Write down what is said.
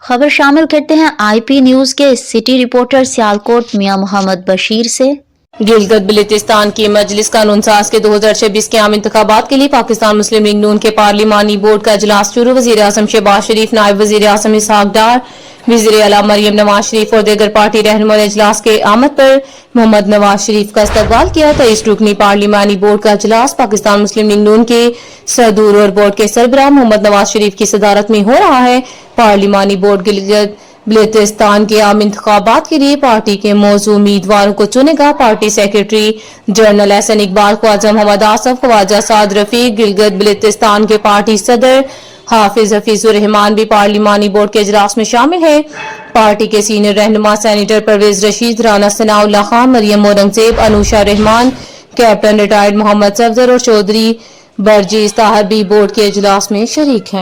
खबर शामिल करते हैं आईपी न्यूज के सिटी रिपोर्टर सियालकोट मियां मोहम्मद बशीर से। गिलगित बल्तिस्तान की मजलिस कानून साज के 2026 के आम इंतखाबात के लिए पाकिस्तान मुस्लिम लीग नून के पार्लिमानी बोर्ड का इजलास शुरू। वजीर आजम शहबाज शरीफ, नायब वजीर आजम इसहाक डार, वजीर आला मरियम नवाज शरीफ और दीगर पार्टी रहनुमा ने इजलास के आमद पर मोहम्मद नवाज शरीफ का इस्तकबाल किया। 23 रुकनी पार्लिमानी बोर्ड का इजलास पाकिस्तान मुस्लिम लीग नून के सदूर और बोर्ड के सरबराह मोहम्मद नवाज शरीफ की सदारत में हो रहा है। पार्लिमानी बोर्ड गिलगित बल्तिस्तान के आम इंतखाबात के लिए पार्टी के मौजूद उम्मीदवारों को चुनेगा। Party secretary general Ahsan Iqbal, Khawaja Muhammad Asif, Khawaja Saad Rafique, Gilgit Baltistan के पार्टी सदर हाफिज हफीजुर रहमान भी पार्लिमानी बोर्ड के इजलास में शामिल है। पार्टी के सीनियर रहनुमा senator Pervez Rashid, Rana Sanaullah Khan, Maryam Aurangzeb, Anusha Rehman, captain retired Mohammad Safdar और चौधरी बरजीज ताहर भी बोर्ड के इजलास में शरीक हैं।